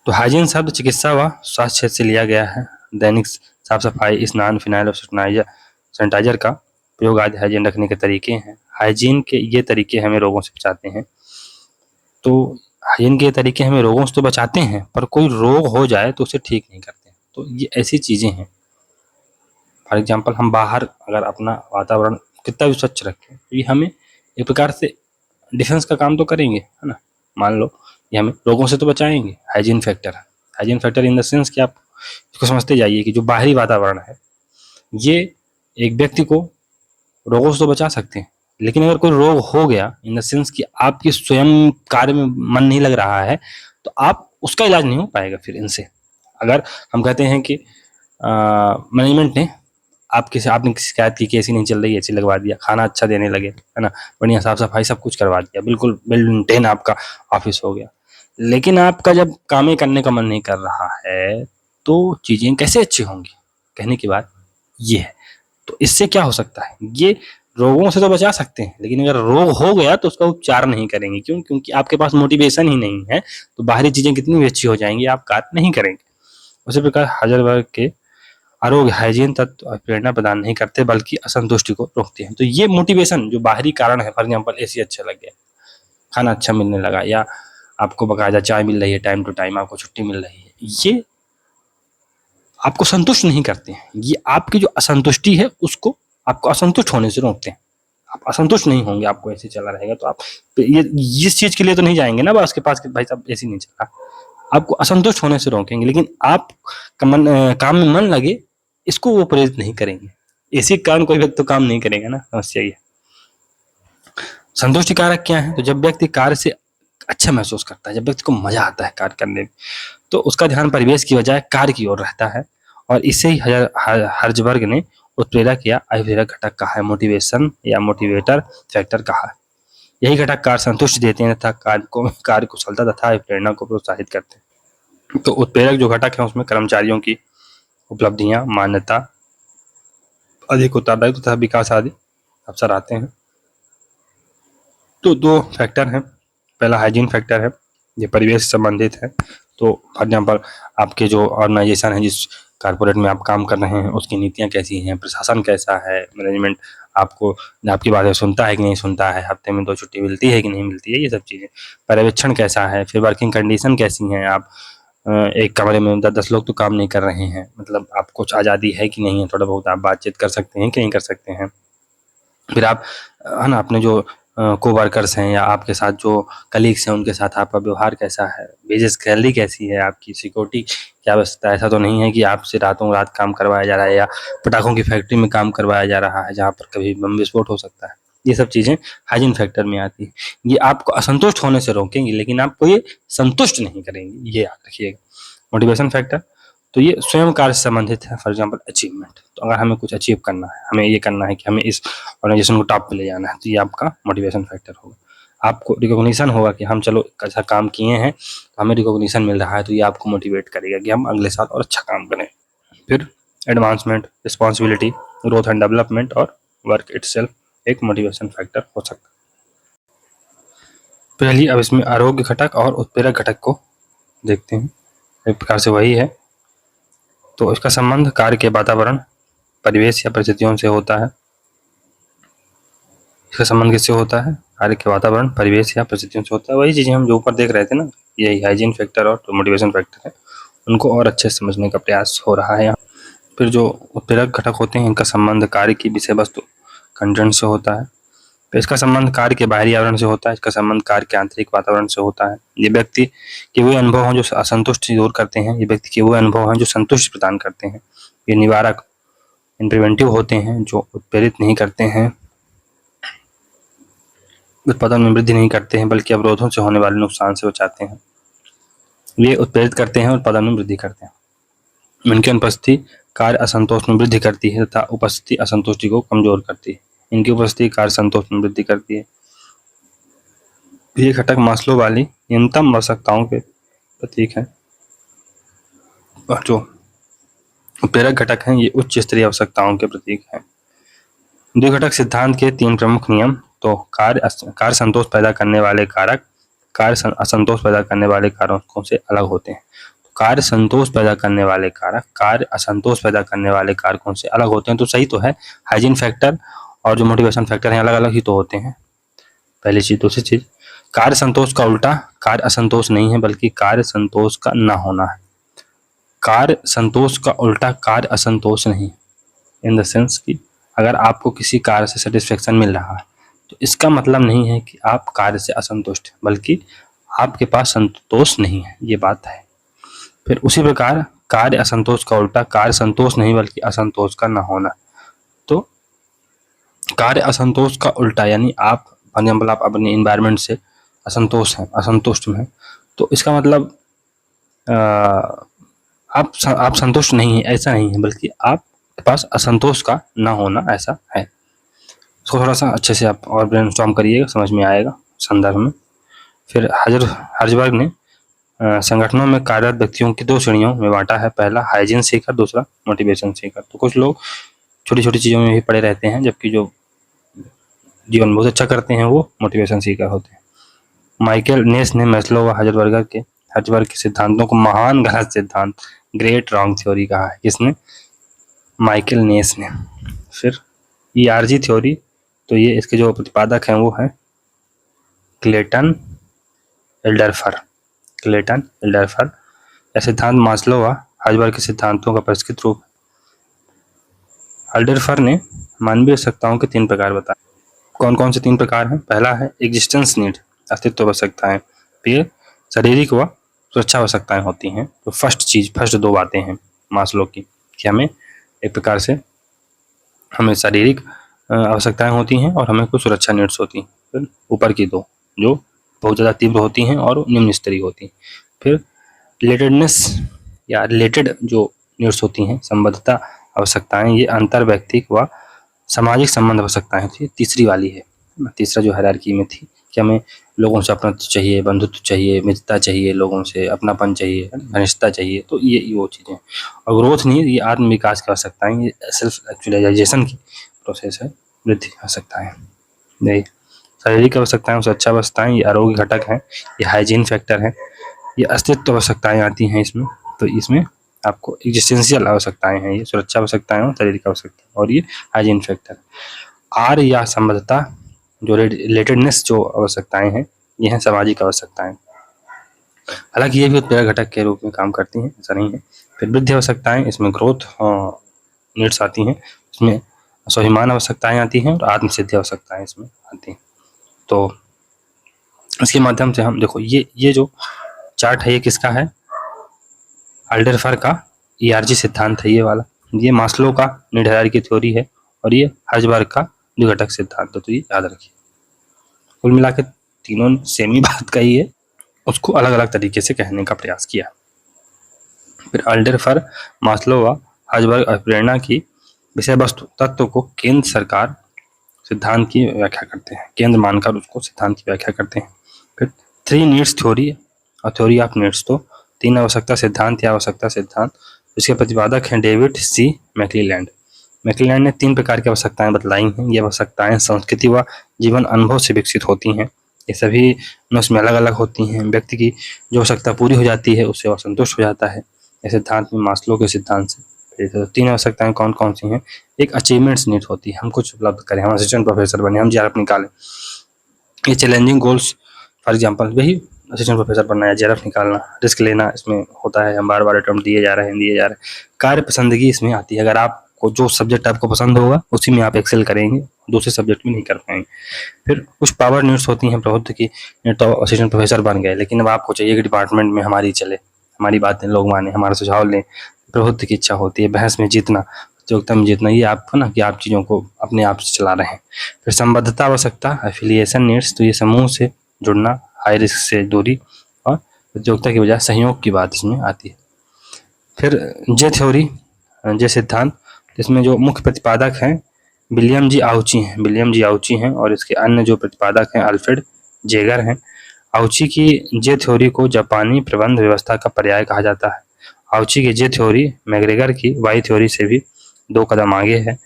तो हाइजीन शब्द चिकित्सा व स्वास्थ्य क्षेत्र से लिया गया है। दैनिक साफ सफाई, स्नान, फिनाइल और सैनिटाइजर का प्रयोग आदि हाइजीन रखने के तरीके हैं। हाइजीन के ये तरीके हमें रोगों से बचाते हैं। तो हाइजीन के तरीके हमें रोगों से तो बचाते हैं, पर कोई रोग हो जाए तो उसे ठीक नहीं करते। तो ये ऐसी चीज़ें हैं। फॉर एग्जाम्पल, हम बाहर अगर अपना वातावरण कितना भी स्वच्छ रखें तो ये हमें एक प्रकार से डिफेंस का काम तो करेंगे, है ना। मान लो ये हमें रोगों से तो बचाएंगे। Hygiene factor in the sense कि आप इसको समझते जाइए कि जो बाहरी वातावरण है ये एक व्यक्ति को रोगों से तो बचा सकते हैं, लेकिन अगर कोई रोग हो गया इन द सेंस कि आपकी स्वयं कार्य में मन नहीं लग रहा है तो आप उसका इलाज नहीं हो पाएगा फिर इनसे। अगर हम कहते हैं कि मैनेजमेंट ने आपने शिकायत की कि एसी नहीं चल रही, एसी लगवा दिया, खाना अच्छा देने लगे, है ना, बढ़िया साफ सफाई सब कुछ करवा दिया, बिल्कुल वेल मेंटेन आपका ऑफिस हो गया। लेकिन आपका जब काम ही करने का मन नहीं कर रहा है तो चीजें कैसे अच्छी होंगी? कहने की बात ये है। तो इससे क्या हो सकता है, ये रोगों से तो बचा सकते हैं, लेकिन अगर रोग हो गया तो उसका उपचार नहीं करेंगे। क्यों? क्योंकि आपके पास मोटिवेशन ही नहीं है, तो बाहरी चीजें कितनी भी अच्छी हो जाएंगी, आप कार्य नहीं करेंगे। उसी प्रकार हाइजेनबर्ग के आरोग्य हाइजीन तत्व और प्रेरणा प्रदान नहीं करते बल्कि असंतुष्टि को रोकते हैं। तो ये मोटिवेशन जो बाहरी कारण है, फॉर एग्जाम्पल एसी अच्छा लग गया, खाना अच्छा मिलने लगा, या आपको बकायदा चाय मिल रही है टाइम टू टाइम, आपको छुट्टी मिल रही है, ये आपको संतुष्ट नहीं करते हैं। ये आपकी जो असंतुष्टि है उसको आपको असंतुष्ट होने से रोकते हैं। आप असंतुष्ट नहीं होंगे, आपको ऐसे चला रहेगा तो आप ये इस चीज के लिए तो नहीं जाएंगे ना बस के पास कि भाई साहब ऐसे नहीं चला, आपको असंतुष्ट होने से रोकेंगे। लेकिन आप काम में मन लगे, इसको वो प्रेरित नहीं करेंगे। इसी कारण कोई व्यक्ति तो काम नहीं करेगा ना, समस्या ये। संतुष्टि कारक क्या है? तो जब व्यक्ति कार्य से अच्छा महसूस करता है, जब व्यक्ति को मजा आता है कार्य करने में, तो उसका ध्यान परिवेश की बजाय कार्य की ओर रहता है। और इसे ही हर्जबर्ग ने उत्प्रेरक या अभिप्रेरक घटक कहा है, मोटिवेशन या मोटिवेटर फैक्टर कहा है। यही घटक कार्य संतुष्टि देते हैं तथा कार्य कुशलता तथा प्रेरणा को प्रोत्साहित करते हैं। तो उत्प्रेरक जो घटक है उसमें कर्मचारियों की उपलब्धियां, मान्यता, अधिक उत्तरदायित्व तथा विकास आदि अवसर आते हैं। तो दो फैक्टर हैं, पहला हाइजीन फैक्टर है, ये परिवेश से संबंधित है। तो फॉर एग्जाम्पल आपके जो ऑर्गेनाइजेशन है, जिस कारपोरेट में आप काम कर रहे हैं, उसकी नीतियां कैसी हैं, प्रशासन कैसा है, मैनेजमेंट आपकी बातें सुनता है कि नहीं सुनता है, हफ्ते में 2 छुट्टी मिलती है कि नहीं मिलती है, ये सब चीज़ें। पर्यवेक्षण कैसा है, फिर वर्किंग कंडीशन कैसी हैं, आप एक कमरे में 10 लोग तो काम नहीं कर रहे हैं, मतलब आपको कुछ आज़ादी है कि नहीं है, थोड़ा बहुत आप बातचीत कर सकते हैं कि नहीं कर सकते हैं। फिर आप है ना, अपने जो कोवर्कर्स हैं या आपके साथ जो कलीग्स हैं उनके साथ आपका व्यवहार कैसा है, वेजेस सैलरी कैसी है, आपकी सिक्योरिटी क्या व्यवस्था है। ऐसा तो नहीं है कि आपसे रातों रात काम करवाया जा रहा है या पटाखों की फैक्ट्री में काम करवाया जा रहा है जहाँ पर कभी बम विस्फोट हो सकता है। ये सब चीज़ें हाइजीन फैक्टर में आती है। ये आपको असंतुष्ट होने से रोकेंगी, लेकिन आपको ये संतुष्ट नहीं करेंगी, ये याद रखिएगा। मोटिवेशन फैक्टर, तो ये स्वयं कार्य से संबंधित है। फॉर एग्जाम्पल अचीवमेंट, तो अगर हमें कुछ अचीव करना है, हमें ये करना है कि हमें इस ऑर्गेनाइजेशन को टॉप पे ले जाना है, तो ये आपका मोटिवेशन फैक्टर होगा। आपको रिकॉग्निशन होगा कि हम चलो अच्छा काम किए हैं, तो हमें रिकॉग्निशन मिल रहा है, तो ये आपको मोटिवेट करेगा कि हम अगले साल और अच्छा काम करें। फिर advancement, responsibility, growth and development और वर्क इटसेल्फ एक मोटिवेशन फैक्टर हो सकता है। पहली अब इसमें आरोग्य घटक और उत्प्रेरक घटक को देखते हैं। एक प्रकार से वही है। तो इसका संबंध कार्य के वातावरण, परिवेश या परिस्थितियों से होता है। इसका संबंध किससे होता है? कार्य के वातावरण, परिवेश या परिस्थितियों से होता है। वही चीजें हम जो ऊपर देख रहे थे ना, यही हाइजीन फैक्टर और मोटिवेशन फैक्टर है, उनको और अच्छे से समझने का प्रयास हो रहा है यहाँ। फिर जो उत्प्रेरक घटक होते हैं, इनका संबंध कार्य की विषय वस्तु, कंटेंट से होता है। फिर इसका संबंध कार्य के बाहरी आवरण से होता है, इसका संबंध कार्य के आंतरिक वातावरण से होता है। ये व्यक्ति के वो अनुभव हैं जो असंतुष्टि दूर करते हैं, ये व्यक्ति के वो अनुभव हैं जो संतुष्टि प्रदान करते हैं। ये निवारक, प्रिवेंटिव होते हैं, जो उत्प्रेरित नहीं करते हैं, उत्पादन में वृद्धि नहीं करते हैं, बल्कि अवरोधों से होने वाले नुकसान से बचाते हैं। ये उत्प्रेरित करते हैं, उत्पादन में वृद्धि करते हैं। इनकी अनुपस्थिति कार्य असंतोष में वृद्धि करती है तथा उपस्थिति असंतुष्टि को कमजोर करती है। इनकी उपस्थिति कार्य संतोष में वृद्धि करती है। ये घटक मास्लो वाली न्यूनतम आवश्यकताओं के प्रतीक हैं। और जो उत्प्रेरक घटक हैं, ये उच्च स्तरीय आवश्यकताओं के प्रतीक हैं। द्विघटक सिद्धांत के 3 प्रमुख नियम। तो कार्य संतोष पैदा करने वाले कारक कार्य असंतोष पैदा करने वाले कारकों से अलग होते हैं। कार्य संतोष पैदा करने वाले कारक कार्य असंतोष पैदा करने वाले कारकों से अलग होते हैं। तो सही तो है, हाइजीन फैक्टर और जो मोटिवेशन फैक्टर हैं अलग अलग ही तो होते हैं, पहली चीज। दूसरी चीज, कार्य संतोष का उल्टा कार्य असंतोष नहीं है, बल्कि कार्य संतोष का न होना है। कार्य संतोष का उल्टा कार्य असंतोष नहीं, इन द सेंस कि अगर आपको किसी कार्य से सेटिस्फेक्शन मिल रहा है तो इसका मतलब नहीं है कि आप कार्य से असंतुष्ट हैं, बल्कि आपके पास संतोष नहीं है, ये बात है। फिर उसी प्रकार कार्य असंतोष का उल्टा कार्य संतोष नहीं, बल्कि असंतोष का न होना। तो कार्य असंतोष का उल्टा यानी आप फॉर एग्जाम्पल आप अपने इन्वायरमेंट से असंतोष हैं, असंतुष्ट हैं, तो इसका मतलब आप संतुष्ट नहीं है, ऐसा नहीं है, बल्कि आप के पास असंतोष का ना होना, ऐसा है। इसको थोड़ा सा अच्छे से आप और ब्रेनस्टॉर्म करिएगा, समझ में आएगा संदर्भ में। फिर हर्जबर्ग ने संगठनों में कार्यरत व्यक्तियों की 2 श्रेणियों में बांटा है। पहला हाइजीन सीकर, दूसरा मोटिवेशन सीकर। तो कुछ लोग छोटी-छोटी चीज़ों में भी पड़े रहते हैं, जबकि जो जीवन बहुत अच्छा करते हैं वो मोटिवेशन सीकर होते हैं। माइकल नेस ने मैस्लो व हर्जबर्ग के सिद्धांतों को महान गलत सिद्धांत, ग्रेट रॉन्ग थ्योरी कहा है। किसने? माइकल नेस ने। फिर ईआरजी थ्योरी, तो ये इसके जो प्रतिपादक हैं वो है क्लेटन एल्डरफर। यह सिद्धांत मास्लो व हर्जबर्ग के सिद्धांतों का परिष्कृत रूप है। एल्डरफर ने मानवीय आवश्यकताओं के 3 प्रकार बताए। कौन कौन से 3 प्रकार हैं? पहला है एग्जिस्टेंस नीड, अस्तित्व आवश्यकताएं। फिर शारीरिक व सुरक्षा आवश्यकताएं होती हैं। तो फर्स्ट 2 बातें हैं मास्लो की कि हमें एक प्रकार से हमें शारीरिक आवश्यकताएं होती हैं और हमें कुछ सुरक्षा नीड्स होती हैं। फिर ऊपर की 2 जो बहुत ज़्यादा तीव्र होती हैं और निम्न स्तरीय होती हैं। फिर रिलेटेडनेस या रिलेटेड जो नीड्स होती हैं, संबद्धता आवश्यकताएं, ये अंतर व्यक्तिक व सामाजिक संबंध आवश्यकताएं थी। तीसरी वाली है, तीसरा जो हायरार्की में थी कि हमें लोगों से अपनत्व चाहिए, बंधुत्व चाहिए, मित्रता चाहिए, लोगों से अपनापन चाहिए, घनिष्ठता चाहिए। तो ये वो चीज़ें। और ग्रोथ नीड, ये आत्म विकास की आवश्यकताएं, ये सेल्फ एक्चुअलाइजेशन की प्रोसेस है, वृद्धि की आवश्यकताएं। नहीं, शारीरिक आवश्यकताएं, सुरक्षा आवश्यकताएं, ये आरोग्य घटक हैं, ये हाइजीन फैक्टर है। ये अस्तित्व आवश्यकताएं आती हैं इसमें। तो इसमें आपको एग्जिस्टेंशियल आवश्यकताएं हैं, ये सुरक्षा आवश्यकताएं और शारीरिक आवश्यकता, और ये हाइजीन फैक्टर। आर या संबद्धता, जो रिलेटेडनेस जो आवश्यकताएं हैं, ये हैं सामाजिक आवश्यकताएं। हालांकि ये भी उत्प्रेरक घटक के रूप में काम करती हैं, ऐसा नहीं है। फिर वृद्धि आवश्यकताएं, इसमें ग्रोथ नीड्स आती हैं, इसमें स्वाभिमान आवश्यकताएं आती हैं और आत्मसिद्धि आवश्यकताएं इसमें आती हैं। तो इसके माध्यम से हम देखो, ये जो चार्ट है ये किसका है? एल्डरफर का ईआरजी सिद्धांत है ये वाला। ये मास्लो का नीड हायरार्की थ्योरी है और ये हर्जबर्ग का द्विघटक सिद्धांत है। तो ये याद रखिए। कुल मिला के तीनों ने सेम ही बात कही है, उसको अलग अलग तरीके से कहने का प्रयास किया। फिर एल्डरफर, मास्लो व हर्जबर्ग अभिप्रेरणा की विषय वस्तु तत्व को केंद्र सरकार सिद्धांत की व्याख्या करते हैं, केंद्र मानकर उसको सिद्धांत की व्याख्या करते हैं। फिर 3 नीड्स थ्योरी और थ्योरी ऑफ नीड्स, तो 3 आवश्यकता सिद्धांत या आवश्यकता सिद्धांत। इसके प्रतिपादक हैं डेविड सी मैक्लीलैंड। मैक्लीलैंड ने 3 प्रकार की आवश्यकताएं बतलाई हैं। ये आवश्यकताएं संस्कृति व जीवन अनुभव से विकसित होती हैं। ये सभी उसमें अलग अलग होती हैं। व्यक्ति की जो आवश्यकता पूरी हो जाती है उससे वह संतुष्ट हो जाता है, इस सिद्धांत में मास्लो के सिद्धांत से। 3 आवश्यकताएं कौन कौन सी हैं? एक अचीवमेंट्स नीड होती है, हम कुछ उपलब्ध करें, हम असिस्टेंट प्रोफेसर बने, हम जेआरएफ निकालें। ये चैलेंजिंग गोल्स, फॉर एग्जांपल वही असिस्टेंट प्रोफेसर बनना है, जेआरएफ निकालना, रिस्क लेना इसमें होता है, हम बार-बार अटेम्प्ट दिए जा रहे हैं। कार्य पसंदगी इसमें आती है, अगर आपको जो सब्जेक्ट आपको पसंद होगा उसी में आप एक्सेल करेंगे, दूसरे सब्जेक्ट में नहीं कर पाएंगे। फिर कुछ पावर नीड्स होती हैं प्रबुद्ध की, तो असिस्टेंट प्रोफेसर बन गए, लेकिन अब आपको चाहिए कि डिपार्टमेंट में हमारी चले, हमारी बातें लोग माने, हमारा सुझाव लें। प्रबुद्ध की इच्छा होती है बहस में जीतना, प्रतियोगिता में जीतना, ये आपको ना कि आप चीज़ों को अपने आप से चला रहे हैं। फिर संबद्धता आवश्यकता, एफिलिएशन नीड्स, तो ये समूह से जुड़ना, हाई रिस्क से दूरी और प्रतियोगिता की बजाय सहयोग की बात इसमें आती है। फिर जे थ्योरी, जे सिद्धांत, इसमें जो मुख्य प्रतिपादक हैं विलियम जी आउची हैं और इसके अन्य जो प्रतिपादक हैं अल्फ्रेड जेगर हैं। आउची की जे थ्योरी को जापानी प्रबंध व्यवस्था का पर्याय कहा जाता है। आउची की जे थ्योरी मैग्रेगर की वाई थ्योरी से भी 2 कदम आगे है।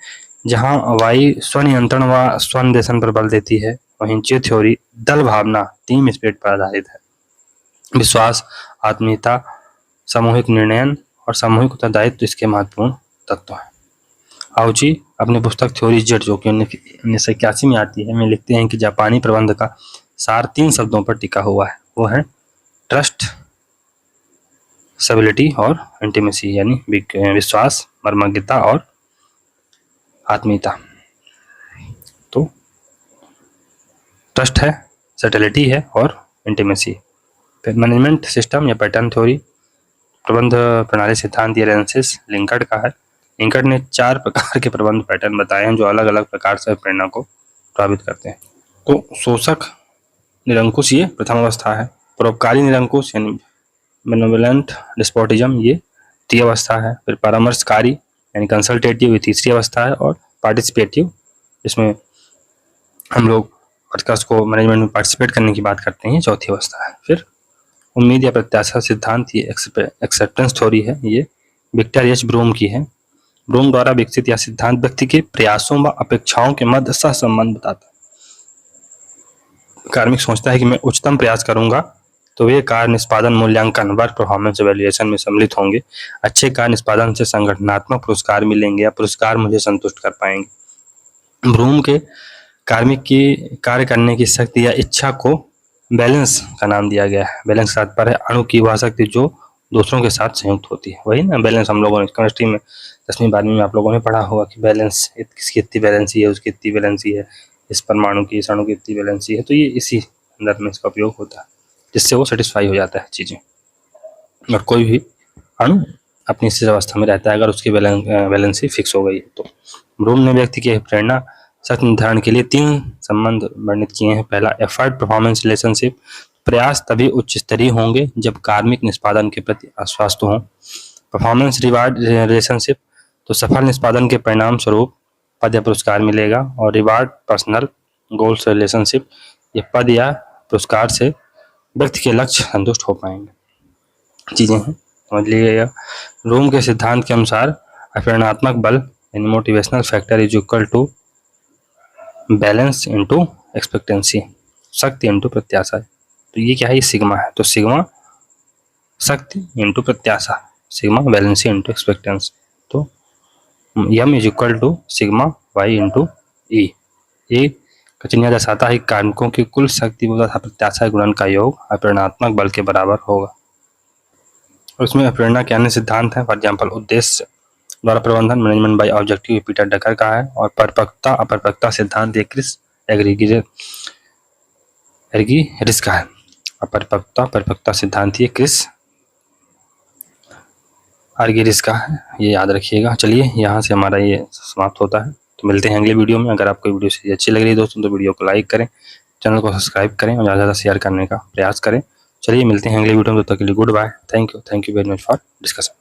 जहां वाई स्वनियंत्रण व स्वनिर्देशन पर बल देती है, वहीं जे थ्योरी दल भावना, टीम स्पिरिट पर आधारित है। विश्वास, आत्मीयता, सामूहिक निर्णय और सामूहिक उत्तरदायित्व इसके महत्वपूर्ण तत्व हैं। आउची अपनी पुस्तक थ्योरी जेड, जो कि 1981 में आती है, में लिखते हैं कि जापानी प्रबंध का सार 3 शब्दों पर टिका हुआ है, वो है ट्रस्ट, स्टेबिलिटी और इंटीमेसी, यानी विश्वास, मर्मज्ञता और आत्मीयता। तो ट्रस्ट है, स्टेबिलिटी है और इंटीमेसी। फिर मैनेजमेंट सिस्टम या पैटर्न थ्योरी, प्रबंध प्रणाली सिद्धांत, ये रेंसिस लिंकर्ट का है। लिंकर्ट ने 4 प्रकार के प्रबंध पैटर्न बताए हैं जो अलग अलग प्रकार से प्रेरणा को प्रभावित करते हैं। तो शोषक निरंकुश ये प्रथम अवस्था है। परोपकारी निरंकुश यानी बेनेवोलेंट डिस्पोटिज्म ये द्वितीय अवस्था है। फिर परामर्शकारी यानी कंसल्टेटिव ये तीसरी अवस्था है, और पार्टिसिपेटिव इसमें हम लोग वर्कर्स को मैनेजमेंट में पार्टिसिपेट करने की बात करते हैं, चौथी अवस्था है। फिर उम्मीद या प्रत्याशा सिद्धांत, ये एक्सेप्टेंस थ्योरी है, ये विक्टर एच ब्रूम की है। ब्रूम द्वारा विकसित यह सिद्धांत व्यक्ति के प्रयासों व अपेक्षाओं के मध्य सहसंबंध बताता है। कार्मिक सोचता है कि मैं उच्चतम प्रयास करूंगा तो वे कार्य निष्पादन मूल्यांकन वर्क परफॉर्मेंस इवैल्यूएशन में सम्मिलित होंगे। अच्छे कार्य निष्पादन से संगठनात्मक पुरस्कार मिलेंगे या पुरस्कार मुझे संतुष्ट कर पाएंगे। ब्रूम के कार्मिक की कार्य करने की शक्ति या इच्छा को बैलेंस का नाम दिया गया है। बैलेंस का तात्पर्य है अणु की वह शक्ति जो दूसरों के साथ संयुक्त होती है। वही ना बैलेंस, हम लोगों ने केमिस्ट्री में 10वीं 12वीं में आप लोगों ने पढ़ा होगा कि बैलेंस किसकी इतनी बैलेंसी है, उसकी इतनी बैलेंसी है, इस परमाणु की इस अणु की इतनी बैलेंसी है। तो ये इसी संदर्भ में इसका उपयोग होता है, जिससे वो सेटिस्फाई हो जाता है चीज़ें। और कोई भी अणु अपनी स्थिर अवस्था में रहता है अगर उसकी बैलेंसी फिक्स हो गई तो। ब्रूम ने व्यक्ति के प्रेरणा शक्ति निर्धारण के लिए 3 संबंध वर्णित किए हैं। पहला, एफर्ट परफॉर्मेंस रिलेशनशिप, प्रयास तभी उच्च स्तरीय होंगे जब कार्मिक निष्पादन के प्रति आश्वस्त हों। परफॉर्मेंस रिवार्ड रिलेशनशिप, तो सफल निष्पादन के परिणाम स्वरूप पद या पुरस्कार मिलेगा। और रिवार्ड पर्सनल गोल्स रिलेशनशिप, ये पद या पुरस्कार से व्यक्ति के लक्ष्य संतुष्ट हो पाएंगे। चीजें हैं, समझ लीजिएगा। ब्रूम के सिद्धांत के अनुसार प्रेरणात्मक बल यानी motivational factor is equal to valence into expectancy, शक्ति इनटू प्रत्याशा। तो ये क्या है, ये सिग्मा है। तो सिग्मा शक्ति इनटू प्रत्याशा, सिग्मा बैलेंसी इनटू एक्सपेक्टेंसी। तो m is equal to sigma y into E. ये कचनिया दर्शाता है कार्मिकों की कुल शक्ति तथा प्रत्याशा गुणन का योग अप्रेरणात्मक बल के बराबर होगा। उसमें अप्रेरणा के अन्य सिद्धांत हैं। फॉर एग्जाम्पल, उद्देश्य द्वारा प्रबंधन, मैनेजमेंट बाय ऑब्जेक्टिव, पीटर डकर का है। और परिपक्वता अपरिपक्वता सिद्धांत ये क्रिस एर्गीरिस का है। अपरिपक्वता परिपक्वता सिद्धांत ये क्रिस एर्गीरिस का है, ये याद रखिएगा। चलिए यहाँ से हमारा ये समाप्त होता है, तो मिलते हैं अगले वीडियो में। अगर आपको वीडियो से अच्छी लग रही है दोस्तों तो वीडियो को लाइक करें, चैनल को सब्सक्राइब करें और ज़्यादा से ज़्यादा शेयर करने का प्रयास करें। चलिए मिलते हैं अगले वीडियो में, तब तक के लिए goodbye. Thank you very much for discussion.